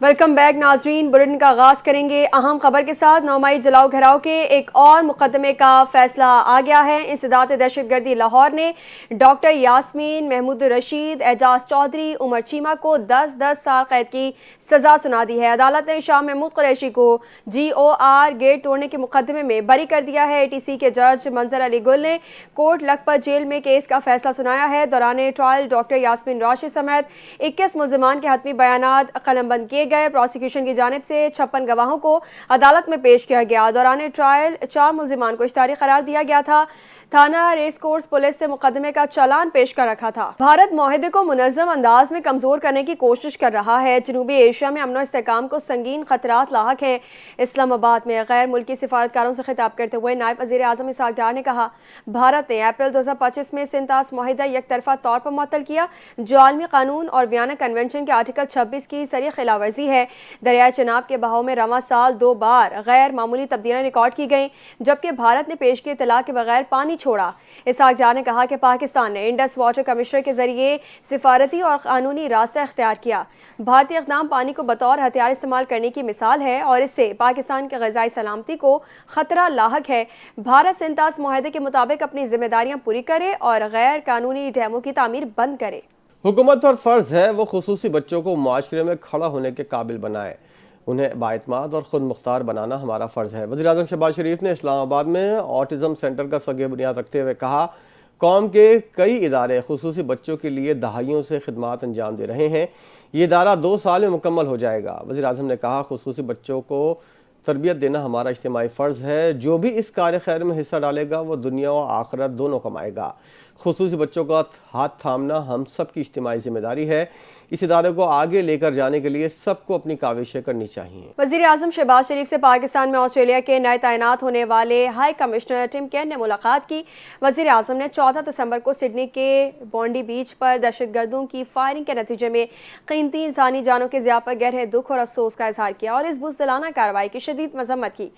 Welcome back ناظرین، bulletin کا آغاز کریں گے اہم خبر کے ساتھ۔ 9 مئی جلاؤ گھراؤ کے ایک اور مقدمے کا فیصلہ آ گیا ہے۔ انسداد دہشت گردی لاہور نے ڈاکٹر یاسمین، محمود رشید، اعجاز چودھری، عمر چیمہ کو 10 سال قید کی سزا سنا دی ہے۔ عدالت نے شاہ محمود قریشی کو GOR گیٹ توڑنے کے مقدمے میں بری کر دیا ہے۔ ATC کے جج منظر علی گل نے کوٹ لکھپت جیل میں کیس کا فیصلہ سنایا ہے۔ دوران ٹرائل ڈاکٹر یاسمین راشد سمیت 21 ملزمان کے حتمی بیانات قلم بند کیے گئے۔ پروسیکیوشن کی جانب سے 56 گواہوں کو عدالت میں پیش کیا گیا۔ دوران ٹرائل 4 ملزمان کو اشتہاری قرار دیا گیا تھا۔ تھانہ ریس کورس پولیس نے مقدمے کا چالان پیش کر رکھا تھا۔ بھارت معاہدے کو منظم انداز میں کمزور کرنے کی کوشش کر رہا ہے۔ جنوبی ایشیا میں امن و استحکام کو سنگین خطرات لاحق ہیں۔ اسلام آباد میں غیر ملکی سفارتکاروں سے خطاب کرتے ہوئے نائب وزیر اعظم اسحاق ڈار نے کہا، بھارت نے اپریل 2025 میں سنتاس معاہدہ یک طرفہ طور پر معطل کیا، جو عالمی قانون اور ویانا کنونشن کے آرٹیکل 26 کی صریح خلاف ورزی ہے۔ دریائے چناب کے بہاؤ میں رواں سال 2 بار غیر معمولی تبدیلیاں ریکارڈ کی گئیں، جبکہ بھارت نے پیش کی اطلاع کے بغیر پانی چھوڑا۔ اسحاق ڈار نے کہا کہ پاکستان نے انڈس واٹر کمشنر کے ذریعے سفارتی اور قانونی راستہ اختیار کیا۔ بھارتی اقدام پانی کو بطور ہتھیار استعمال کرنے کی مثال ہے اور اس سے پاکستان کی غذائی سلامتی کو خطرہ لاحق ہے۔ بھارت سنتاس معاہدے کے مطابق اپنی ذمہ داریاں پوری کرے اور غیر قانونی ڈیموں کی تعمیر بند کرے۔ حکومت پر فرض ہے وہ خصوصی بچوں کو معاشرے میں کھڑا ہونے کے قابل بنائے، انہیں بااعتماد اور خود مختار بنانا ہمارا فرض ہے۔ وزیر اعظم شہباز شریف نے اسلام آباد میں آٹزم سینٹر کا سگ بنیاد رکھتے ہوئے کہا، قوم کے کئی ادارے خصوصی بچوں کے لیے دہائیوں سے خدمات انجام دے رہے ہیں، یہ ادارہ 2 سال میں مکمل ہو جائے گا۔ وزیر اعظم نے کہا، خصوصی بچوں کو تربیت دینا ہمارا اجتماعی فرض ہے، جو بھی اس کار خیر میں حصہ ڈالے گا وہ دنیا و آخرت دونوں کمائے گا۔ خصوصی بچوں کا ہاتھ تھامنا ہم سب کی اجتماعی ذمہ داری ہے، اس ادارے کو آگے لے کر جانے کے لیے سب کو اپنی کاوشیں کرنی چاہیے۔ وزیر اعظم شہباز شریف سے پاکستان میں آسٹریلیا کے نئے تعینات ہونے والے ہائی کمشنر ٹم کیئر نے ملاقات کی۔ وزیر اعظم نے 14 دسمبر کو سڈنی کے بونڈی بیچ پر دہشت گردوں کی فائرنگ کے نتیجے میں قیمتی انسانی جانوں کے ضیاع پر گہرے دکھ اور افسوس کا اظہار کیا اور اس بزدلانہ کارروائی کی شدید مذمت کی۔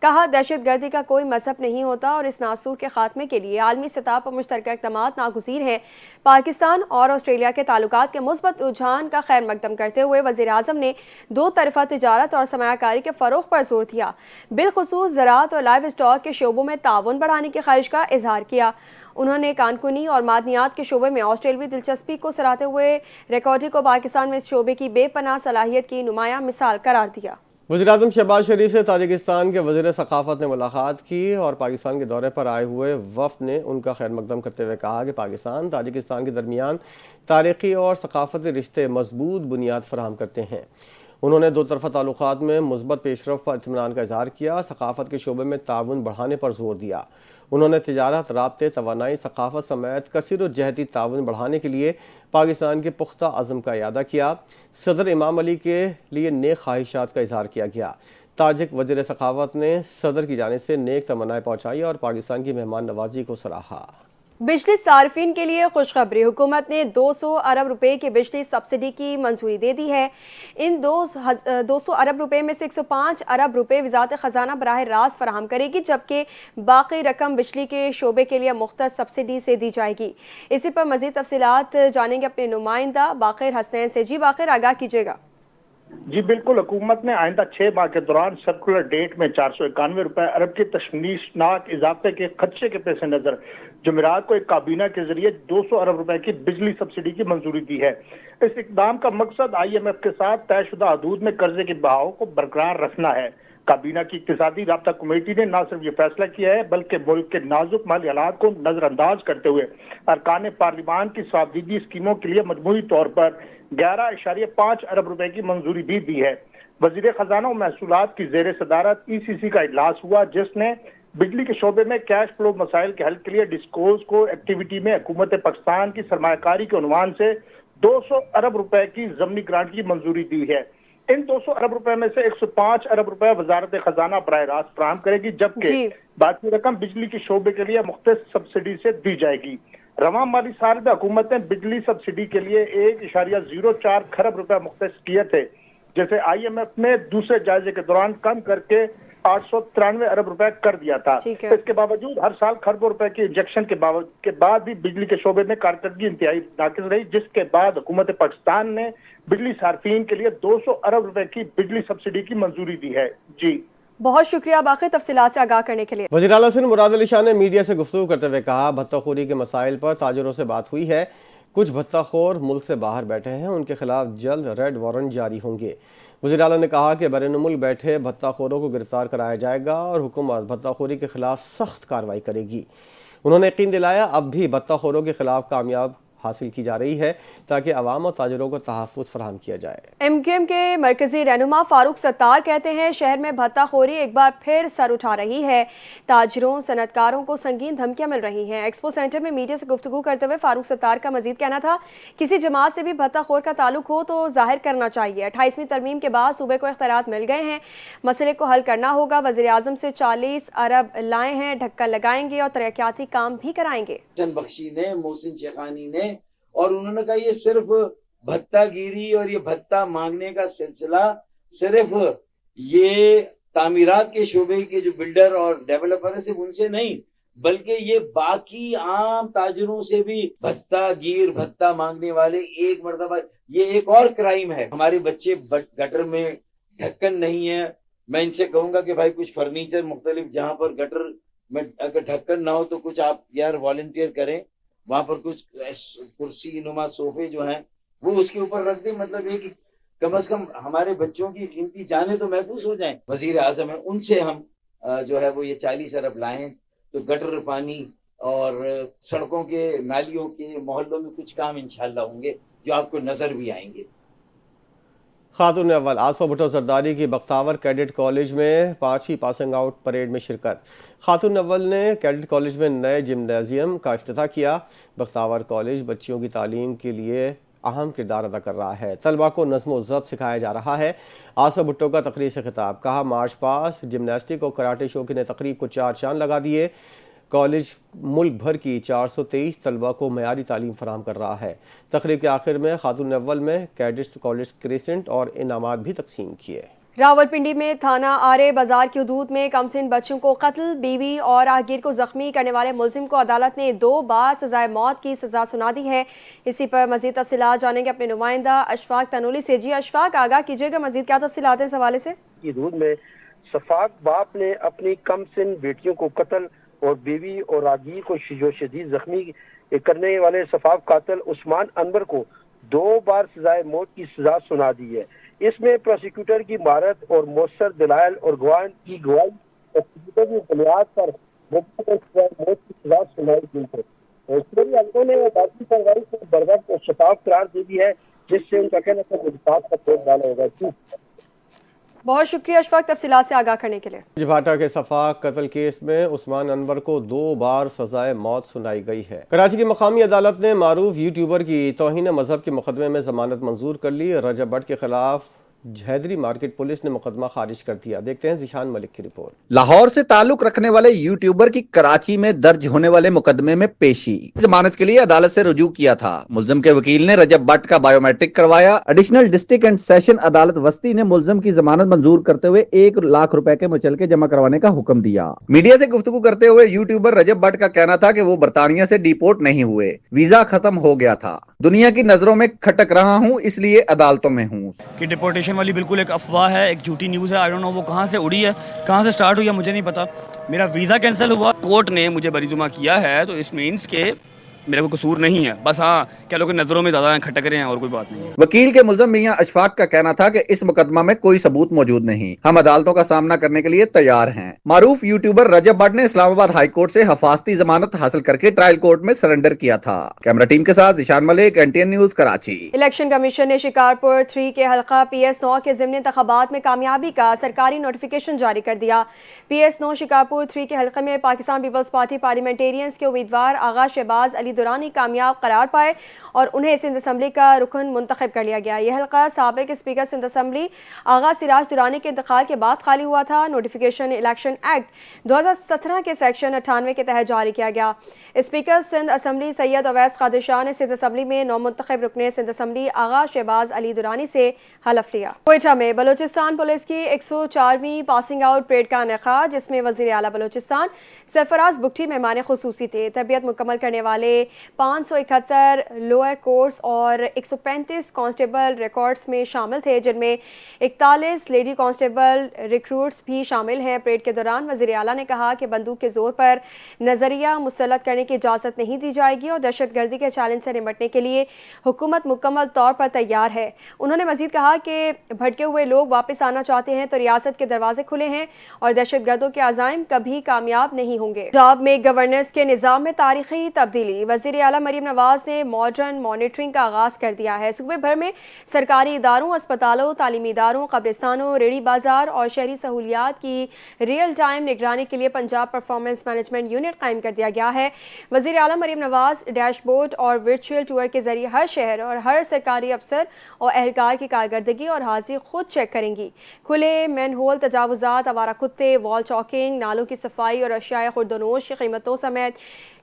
کہا، دہشت گردی کا کوئی مذہب نہیں ہوتا اور اس ناسور کے خاتمے کے لیے عالمی سطح پر مشترکہ اقدامات ناگزیر ہیں۔ پاکستان اور آسٹریلیا کے تعلقات کے مثبت رجحان کا خیر مقدم کرتے ہوئے وزیر اعظم نے 2 طرفہ تجارت اور سرمایہ کاری کے فروغ پر زور دیا، بالخصوص زراعت اور لائیو اسٹاک کے شعبوں میں تعاون بڑھانے کی خواہش کا اظہار کیا۔ انہوں نے کانکنی اور معدنیات کے شعبے میں آسٹریلوی دلچسپی کو سراہتے ہوئے ریکارڈی کو پاکستان میں اس شعبے کی بے پناہ صلاحیت کی نمایاں مثال قرار دیا۔ وزیر اعظم شہباز شریف سے تاجکستان کے وزیر ثقافت نے ملاقات کی اور پاکستان کے دورے پر آئے ہوئے وفد نے ان کا خیر مقدم کرتے ہوئے کہا کہ پاکستان تاجکستان کے درمیان تاریخی اور ثقافتی رشتے مضبوط بنیاد فراہم کرتے ہیں۔ انہوں نے 2 طرفہ تعلقات میں مثبت پیش رفت پر اطمینان کا اظہار کیا، ثقافت کے شعبے میں تعاون بڑھانے پر زور دیا۔ انہوں نے تجارت، رابطے، توانائی، ثقافت سمیت کثیر و جہتی تعاون بڑھانے کے لیے پاکستان کے پختہ عزم کا اعادہ کیا۔ صدر امام علی کے لیے نیک خواہشات کا اظہار کیا گیا۔ تاجک وزیر ثقافت نے صدر کی جانب سے نیک تمنائیں پہنچائی اور پاکستان کی مہمان نوازی کو سراہا۔ بجلی صارفین کے لیے خوشخبری، حکومت نے 200 ارب روپے کی بجلی سبسڈی کی منظوری دے دی ہے۔ ان 200 ارب روپے میں سے 105 ارب روپے وزارت خزانہ براہ راست فراہم کرے گی، جبکہ باقی رقم بجلی کے شعبے کے لیے مختص سبسڈی سے دی جائے گی۔ اسی پر مزید تفصیلات جانیں گے اپنے نمائندہ باقر حسین سے۔ جی باقر، آگاہ کیجیے گا۔ جی بالکل، حکومت نے آئندہ 6 ماہ کے دوران سرکولر ڈیٹ میں 491 روپے ارب کے تشویشناک اضافے کے خدشے کے پیش نظر جمعرات کو ایک کابینہ کے ذریعے 200 ارب روپے کی بجلی سبسڈی کی منظوری دی ہے۔ اس اقدام کا مقصد IMF کے ساتھ طے شدہ حدود میں قرضے کے بہاؤ کو برقرار رکھنا ہے۔ کابینہ کی اقتصادی رابطہ کمیٹی نے نہ صرف یہ فیصلہ کیا ہے بلکہ ملک کے نازک مالی حالات کو نظر انداز کرتے ہوئے ارکان پارلیمان کی صابدیدی اسکیموں کے لیے مجموعی طور پر 11.5 ارب روپے کی منظوری بھی دی ہے۔ وزیر خزانہ و محصولات کی زیر صدارت ECC کا اجلاس ہوا، جس نے بجلی کے شعبے میں کیش فلو مسائل کے حل کے لیے ڈسکوز کو ایکٹیویٹی میں حکومت پاکستان کی سرمایہ کاری کے عنوان سے 200 ارب روپے کی ضمنی گرانٹ کی منظوری دی ہے۔ ان 200 ارب روپے میں سے 105 ارب روپے وزارت خزانہ براہ راست فراہم کرے گی، جبکہ باقی رقم بجلی کے شعبے کے لیے مختص سبسڈی سے دی جائے گی۔ رواں مالی سال میں حکومت نے بجلی سبسڈی کے لیے 1.04 کھرب روپے مختص کیے تھے، جسے IMF نے دوسرے جائزے کے دوران کم کر کے 893 अरब रुपए कर दिया था। ठीक है। इसके बावजूद हर साल खरबों रुपए के इंजेक्शन के बाद भी बिजली के शोबे में कारकर्दगी इंतहाई नाकिस रही, जिसके बाद हुकूमत पाकिस्तान ने बिजली सार्फिन के लिए 200 अरब रुपए की बिजली सब्सिडी की मंजूरी दी है। जी बहुत शुक्रिया बाकी तफसीलात से आगाह करने के लिए। वज़ीर आला सिंध मुराद अली शाह ने मीडिया से गुफ्तगू करते हुए कहा, भत्ताखोरी के मसाइल पर ताजरों से बात हुई है, कुछ भत्ताखोर मुल्क से बाहर बैठे हैं, उनके खिलाफ जल्द रेड वारंट जारी होंगे। वज़ीर आला ने कहा कि बैरून मुल्क बैठे भत्ताखोरों को गिरफ्तार कराया जाएगा और हुकूमत भत्ताखोरी के खिलाफ सख्त कार्रवाई करेगी। उन्होंने यकीन दिलाया अब भी भत्ताखोरों के खिलाफ कामयाब हासिल की जा रही है ताकि अवाम और ताजरों को तहफ़्फ़ुज़ फराहम किया जाए। MQM के मरकजी रहनुमा फारूक सत्तार कहते हैं शहर में भत्ताखोरी एक बार फिर सर उठा रही है, ताजरों सनतकारों को संगीन धमकियां मिल रही हैं। एक्सपो सेंटर में मीडिया से गुफ्तगू करते हुए फारूक सत्तार का मजीद कहना था, किसी जमात से भी भत्ताखोर का ताल्लुक हो तो जाहिर करना चाहिए। 28वीं तरमीम के बाद सूबे को इख्तियारात मिल गए हैं, मसले को हल करना होगा। वज़ीर आज़म से 40 अरब लाए हैं, ढक्कन लगाएंगे और तरक्याती काम भी कराएंगे। बख्शी ने, मोहसिन शेखानी ने, और उन्होंने कहा ये सिर्फ भत्तागिरी और ये भत्ता मांगने का सिलसिला सिर्फ ये तामीरात के शोबे के जो बिल्डर और डेवलपर है सिर्फ उनसे नहीं, बल्कि ये बाकी आम ताजरों से भी भत्तागीर भत्ता मांगने वाले एक मर्तबा ये एक और क्राइम है। हमारे बच्चे गटर में ढक्कन नहीं है, मैं इनसे कहूंगा कि भाई कुछ फर्नीचर मुख्तलिफ जहाँ पर गटर में अगर ढक्कन ना हो तो कुछ आप यार वॉलंटियर करें, वहां पर कुछ कुर्सी नुमा सोफे जो हैं वो उसके ऊपर रख दें, मतलब ये कि कम से कम हमारे बच्चों की कीमती जाने तो महफूज हो जाएं। वजीर आजम है, उनसे हम जो है वो ये 40 अरब लाएं तो गटर पानी और सड़कों के नालियों के मोहल्लों में कुछ काम इंशाल्लाह होंगे जो आपको नजर भी आएंगे। खातून अव्वल आसफा भुट्टो जरदारी की बख्तावर कैडेट कॉलेज में 5वीं पासिंग आउट परेड में शिरकत। खातून अव्वल ने कैडेट कॉलेज में नए जिम्नेजियम का इफ्तिताह किया। बख्तावर कॉलेज बच्चियों की तालीम के लिए अहम किरदार अदा कर रहा है, तलबा को नज़्म व ज़ब्त सिखाया जा रहा है। आसफा भुट्टो का तकरीर से खिताब, कहा मार्च पास, जिमनास्टिक और कराटे शौकीन ने तकरीब को 4 चांद लगा दिए। कॉलेज मुल्क भर की 423 तलबा को मयारी तालीम फराहम कर रहा है। तकरीब के आखिर में खातून अव्वल में कैडेट कॉलेज क्रेसेंट और इनामात भी तकसीम किए। रावलपिंडी में थाना आरे बाजार की हदूद में कमसिन बच्चों को कत्ल, बीवी और राहगीर को जख्मी करने वाले मुलजिम को अदालत ने 2 बार सजाए मौत की सजा सुना दी है। इसी पर मजीद तफसीलात जानेंगे अपने नुमाइंदा अशफाक तनोली से। जी अशफाक, आगाह कीजिएगा, मजीद क्या तफसीलात हैं इस हवाले से? हदूद में शफाक बाप ने अपनी कमसिन बेटियों को कत्ल और बीवी और राहगीर को शदीद जख्मी करने वाले शफाक कातिल उस्मान अनवर को 2 बार सजाए मौत की सजा सुना दी है। इसमें प्रोसिक्यूटर की महारत और मौसर दलाइल और गवाह की गवाही और की बुनियाद पर मौत की सजा सुनाई गई है। शहरी अदालतों ने अदालती कार्रवाई को बरवक्त और शफाफ करार दे दी है, जिससे उनका कहना है कि इंसाफ का तोड़ डाला होगा। बहुत शुक्रिया अशफाक तफसीलात से आगाह करने के लिए। भाटा के शफाक कत्ल केस में उस्मान अनवर को 2 बार सजाए मौत सुनाई गई है। कराची की मकामी अदालत ने मारूफ यूट्यूबर की तौहीन मजहब के मुकदमे में जमानत मंजूर कर ली। रजब भट्ट के खिलाफ हैदरी मार्केट पुलिस ने मुकदमा खारिज कर दिया। देखते हैं जिशान मलिक की रिपोर्ट। लाहौर से ताल्लुक रखने वाले यूट्यूबर की कराची में दर्ज होने वाले मुकदमे में पेशी जमानत के लिए अदालत से रुजू किया था। मुलजिम के वकील ने रजब भट्ट का बायोमेट्रिक करवाया। एडिशनल डिस्ट्रिक्ट एंड सेशन अदालत वस्ती ने मुलजिम की जमानत मंजूर करते हुए 1 लाख रुपए के मुचलके जमा करवाने का हुक्म दिया। मीडिया से गुफ्तगू करते हुए यूट्यूबर रजब भट्ट का कहना था कि वो बरतानिया से डिपोर्ट नहीं हुए, वीजा खत्म हो गया था, दुनिया की नजरों में खटक रहा हूँ, इसलिए अदालतों में हूँ। कि डिपोर्टेशन वाली बिल्कुल एक अफवाह है, एक झूठी न्यूज़ है। आई डोंट नो वो कहाँ से उड़ी है, कहाँ से स्टार्ट हुई है, मुझे नहीं पता। मेरा वीज़ा कैंसिल हुआ, कोर्ट ने मुझे बरीजुमा किया है, तो इस मीन्स के मेरा कोई कसूर नहीं है। बस हाँ, क्या लोग नजरों में ज्यादा खटक रहे हैं और कोई बात नहीं है। वकील के मुल्ज़िम मियां अशफाक का कहना था कि इस मुकदमा में कोई सबूत मौजूद नहीं, हम अदालतों का सामना करने के लिए तैयार हैं। मारूफ यूट्यूबर रजब भट्ट ने इस्लामाबाद हाई कोर्ट से हिफाजती जमानत हासिल करके ट्रायल कोर्ट में सरेंडर किया था। कैमरा टीम के साथ Zeeshan Malik, NTN news, Karachi. Election commission ने शिकारपुर 3 के हल्का PS9 के ज़िमनी इंतखाबात में कामयाबी का सरकारी नोटिफिकेशन जारी कर दिया। PS9 शिकारपुर 3 के हल्के में पाकिस्तान पीपल्स पार्टी पार्लियामेंटेरियंस के उम्मीदवार आगा शहबाज अली दुरानी कामयाब करार पाए और उन्हें सिंध असम्बली का रुकन मुंतखब कर लिया गया। यह हल्का साबिक स्पीकर सिंध असम्बली आगा सिराज दुरानी के इंतकाल के बाद खाली हुआ था। नोटिफिकेशन इलेक्शन एक्ट 2017 के सेक्शन 98 के तहत जारी किया गया। स्पीकर सिंध असम्बली सैयद अवैस कादिर शाह ने सिंध असम्बली में नौमुंतखब रुकने सिंध असम्बली आगा शहबाज अली दुरानी से हलफ लिया। कोयटा में बलूचिस्तान पुलिस की 104वीं पासिंग आउट परेड का इनेकाद, जिसमें वज़ीर आला बलूचिस्तान सरफराज बुगटी मेहमान खुसूसी थे। तरबियत मुकम्मल करने वाले 571 लोअर कोर्स और 135 कांस्टेबल रिकॉर्ड्स में शामिल थे, जिनमें 41 लेडी कांस्टेबल रिक्रूट्स भी शामिल हैं। परेड के दौरान वज़ीर आला ने कहा कि बंदूक के जोर पर नजरिया मुसल्लत करने की इजाज़त नहीं दी जाएगी और दहशतगर्दी के चैलेंज से निपटने के लिए हुकूमत मुकम्मल तौर पर तैयार है। उन्होंने मजीद कहा कि भटके हुए लोग वापस आना चाहते हैं तो रियासत के दरवाजे खुले हैं और दहशतगर्दों के अज़ाइम कभी कामयाब नहीं होंगे। पंजाब में गवर्नेंस के निज़ाम में तारीखी तब्दीली, वज़ीर आला मरीम नवाज ने मॉडर्न मॉनिटरिंग का आगाज़ कर दिया है। सूबे भर में सरकारी इदारों, अस्पतालों, तालीमी इदारों, कब्रिस्तानों, रेडी बाजार और शहरी सहूलियात की रियल टाइम निगरानी के लिए पंजाब परफॉर्मेंस मैनेजमेंट यूनिट कायम कर दिया गया है। वज़ीर आला मरीम नवाज डैशबोर्ड और वर्चुअल टूर के जरिए हर शहर और हर सरकारी अफसर और एहलकार की कारकर्दगी और हाजिरी खुद चेक करेंगी। खुले मैनहोल, तजावुजात, आवारा कुत्ते, वॉल चॉकिंग, नालों की सफाई और अशियाए खुर्दनोश की कीमतों समेत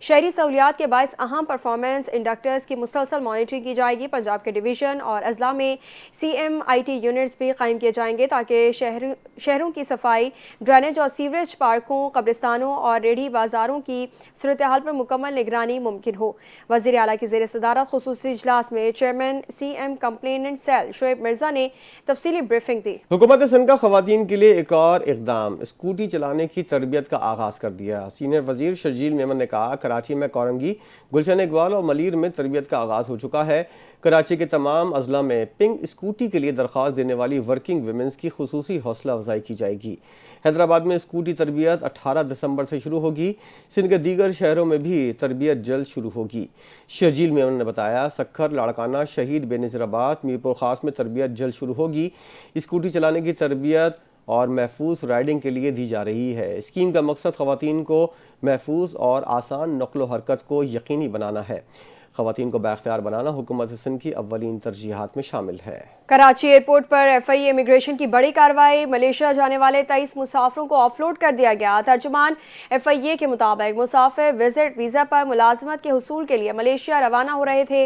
शहरी सहूलियात के बायस अहम परफॉर्मेंस इंडक्टर्स की मुसलसल मॉनिटरिंग की जाएगी। पंजाब के डिवीज़न और अजला में CMIT यूनिट्स भी कायम किए जाएंगे ताकि शहरों की सफाई, ड्रेनेज और सीवरेज, पार्कों, कब्रिस्तानों और रेडी बाजारों की सूरत हाल पर मुकम्मल निगरानी मुमकिन हो। वज़ीर आला की ज़ेर सदारत खुसूसी इजलास में chairman CM complainant cell Shoaib Mirza ने तफसीली ब्रीफिंग दी। हुकूमत सिंध का खवातीन के लिए एक और इकदाम, स्कूटी चलाने की तरबियत का आगाज़ कर दिया। सीनियर वज़ीर शर्जील मेमन ने कहा, कराची में कोरंगी, गुलशन इकबाल और मलीर में तरबियत का आगाज़ हो चुका है। कराची के तमाम अजला में पिंक स्कूटी के लिए दरख्वास्त देने वाली वर्किंग वुमेंस की खुसूसी हौसला अफजाई की जाएगी। हैदराबाद में स्कूटी तरबियत 18 दिसंबर से शुरू होगी। सिंध के दीगर शहरों में भी तरबियत जल्द शुरू होगी। शर्जील मेमन ने बताया, सक्खर, लाड़काना, शहीद, बेनज़ीराबाद, मीरपुर खास में तरबियत जल्द शुरू होगी। स्कूटी चलाने की तरबियत और महफूज राइडिंग के लिए दी जा रही है। स्कीम का मकसद ख़वातीन को महफूज और आसान नक्लो हरकत को यकीनी बनाना है। ख़वातीन को बाख्तियार बनाना हुकूमत सिंध की अव्वलीन तरजीहात में शामिल है। कराची एयरपोर्ट पर FIA इमिग्रेशन की बड़ी कार्रवाई, मलेशिया जाने वाले 23 मुसाफिरों को ऑफलोड कर दिया गया। तर्जुमान FIA के मुताबिक मुसाफिर विजिट वीज़ा पर मुलाजमत के हुसूल के लिए मलेशिया रवाना हो रहे थे।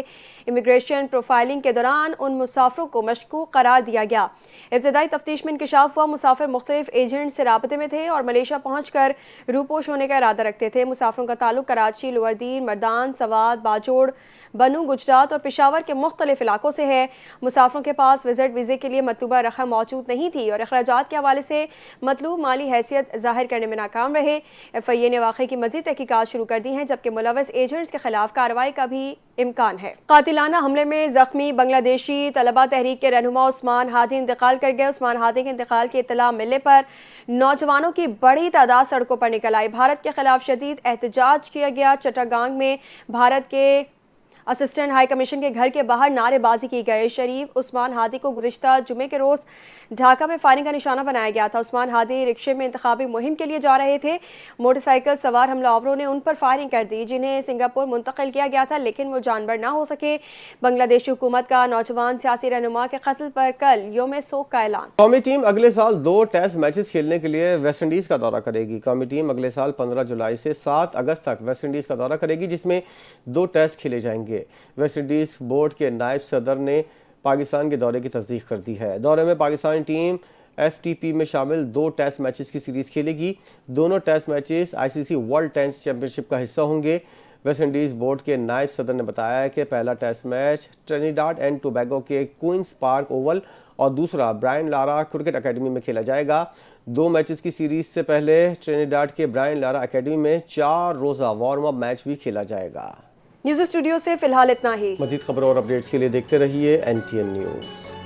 इमिग्रेशन प्रोफाइलिंग के दौरान उन मुसाफिरों को मशकूक करार दिया गया। इब्तदाई तफ्तीश में इंकशाफ हुआ मुसाफिर मुख्तलिफ एजेंट से राबते में थे और मलेशिया पहुंचकर रूपोश होने का इरादा रखते थे। मुसाफिरों का ताल्लुक कराची, लोअरदीन, मर्दान, सवात, बाजोड़, बनू, गुजरात और पेशावर के मुख्तलिफ इलाकों से है। मुसाफिरों के पास विजिट वीज़े के लिए मतलूबा रकम मौजूद नहीं थी और अखराजात के हवाले से मतलूब माली हैसियत जाहिर करने में नाकाम रहे। FIA ने वाक़े की मज़ीद तहकीकात शुरू कर दी हैं, जबकि मुलव्वस एजेंट्स के खिलाफ कार्रवाई का भी इम्कान है। कातिलाना हमले में जख्मी बांग्लादेशी तलबा तहरीक के रहनुमा उस्मान हादी इंतकाल कर गए। उस्मान हादी के इंतकाल की इत्तला मिलने पर नौजवानों की बड़ी तादाद सड़कों पर निकल आई। भारत के खिलाफ शदीद एहतजाज किया गया। चट्टागांग में भारत के असिस्टेंट हाई कमीशन के घर के बाहर नारेबाजी की गई। शरीफ उस्मान हादी को गुज़िश्ता जुमे के रोज़ ढाका में फायरिंग का निशाना बनाया गया था। उस्मान हादी रिक्शे में इंतखाबी मुहिम के लिए जा रहे थे। मोटरसाइकिल सवार हमलावरों ने उन पर फायरिंग कर दी, जिन्हें सिंगापुर मुंतकिल किया गया था, लेकिन वो जानवर ना हो सके। बांग्लादेशी हुकूमत का नौजवान सियासी रहनुमा के कत्ल पर कल यौम सोग का ऐलान। कौमी टीम अगले साल 2 टेस्ट मैचेस खेलने के लिए वेस्ट इंडीज़ का दौरा करेगी। कौमी टीम अगले साल 15 जुलाई से 7 अगस्त तक वेस्ट इंडीज़ का दौरा करेगी, जिसमें 2 टेस्ट खेले जाएंगे। वेस्ट इंडीज़ बोर्ड के नायब सदर ने पाकिस्तान के दौरे की तस्दीक कर दी है। दौरे में पाकिस्तानी टीम FTP में शामिल 2 टेस्ट मैचेस की सीरीज़ खेलेगी। दोनों test matches ICC world test championship का हिस्सा होंगे। वेस्ट इंडीज़ बोर्ड के नायब सदर ने बताया कि पहला test match Trinidad and Tobago के क्वींस पार्क ओवल और दूसरा ब्रायन लारा क्रिकेट अकेडमी में खेला जाएगा। 2 मैचेस की सीरीज़ से पहले ट्रिनिडाड के ब्रायन लारा अकेडमी में 4 रोज़ा वार्म अप मैच भी खेला जाएगा। न्यूज़ स्टूडियो से फिलहाल इतना ही। मज़ीद खबरों और अपडेट्स के लिए देखते रहिए NTN न्यूज़।